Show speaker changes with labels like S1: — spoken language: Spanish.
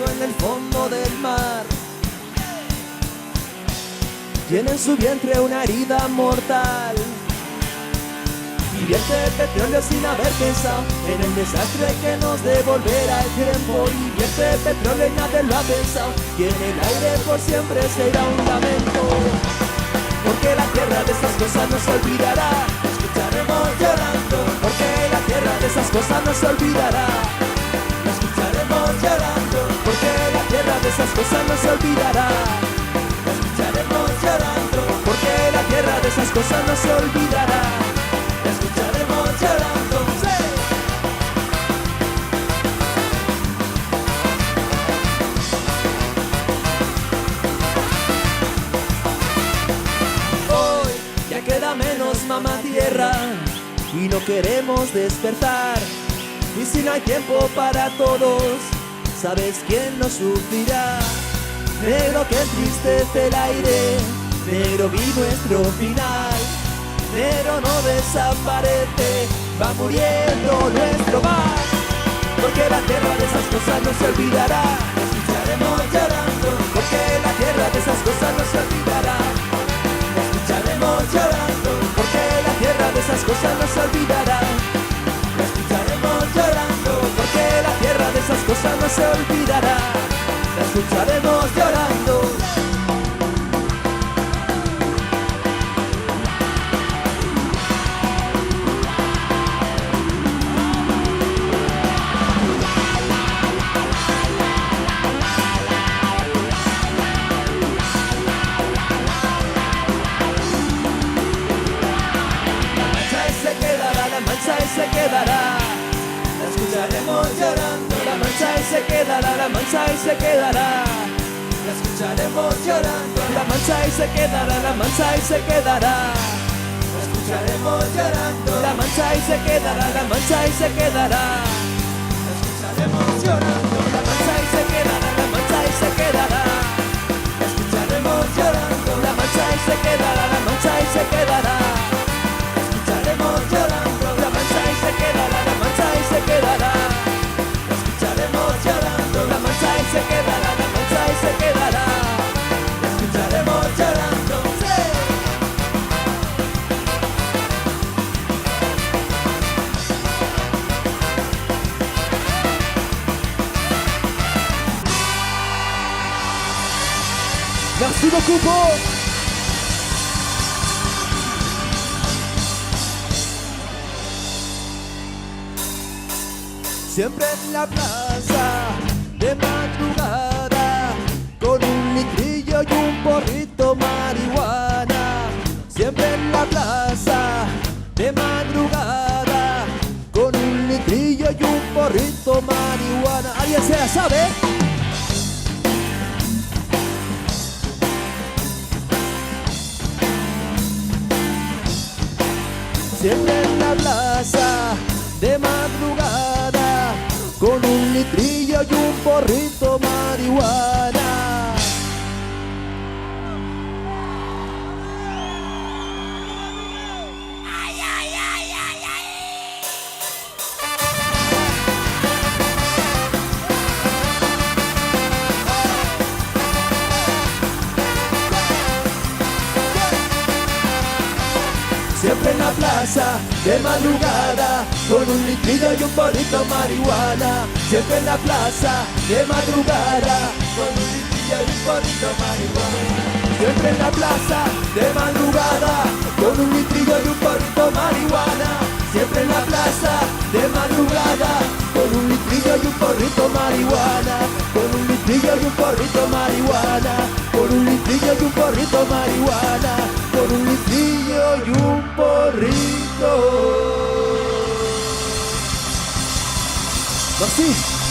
S1: ahogando en el fondo del mar. Tiene en su vientre una herida mortal. Y vierte petróleo sin haber pensado en el desastre que nos devolverá el tiempo. Y vierte petróleo y nadie lo ha pensado, y en el aire por siempre será un lamento. Porque la tierra de esas cosas no se olvidará, la escucharemos llorando. Porque la tierra de esas cosas no se olvidará, la escucharemos llorando. Porque la tierra de esas cosas no se olvidará, la escucharemos llorando. Porque la tierra de esas cosas no se olvidará, la escucharemos llorando. ¡Sí! Hoy ya queda menos mamá tierra y no queremos despertar. Y si no hay tiempo para todos, ¿sabes quién nos sufrirá? Negro que entristece el aire, negro vi nuestro final. Negro no desaparece, va muriendo nuestro mar. Porque la tierra de esas cosas no se olvidará, la escucharemos llorando. Porque la tierra de esas cosas no se olvidará, la escucharemos llorando. Porque la tierra de esas cosas no se olvidará, la escucharemos llorando. Porque la tierra de esas cosas no se olvidará, la escucharemos llorando. Se quedará, la escucharemos llorando. La mancha y se quedará, la mancha y se quedará, la escucharemos llorando. La mancha y se quedará, la mancha y se quedará, la escucharemos llorando. La mancha y se quedará, la mancha y se quedará, la escucharemos llorando. La mancha y se quedará, la mancha y se quedará, la escucharemos llorando. La mancha y se quedará, la mancha y se quedará, la escucharemos llorando. Se quedará, la mancha y se quedará, la escucharemos llorando. La mancha y se quedará, la mancha y se quedará, la escucharemos llorando. ¡Sí! Merci beaucoup. Siempre en la plaza, de madrugada, con un litrillo y un porrito marihuana. Siempre en la plaza, de madrugada, con un litrillo y un porrito marihuana. ¿Alguien se la sabe? Siempre en la plaza, de madrugada, con un litrillo y un porrito marihuana. Ay, ay, ay, ay, ay. Siempre en la plaza, de madrugada, con un litrillo y un porrito marihuana. Siempre en la plaza, de madrugada, con un litrillo y un porrito marihuana. Siempre en la plaza, de madrugada, con un litrillo y un porrito marihuana. Siempre en la plaza, de madrugada, con un litrillo y un porrito marihuana. Con un litrillo y un porrito marihuana. Con un litrillo y un porrito marihuana. Con un litrillo y un porrito. Merci.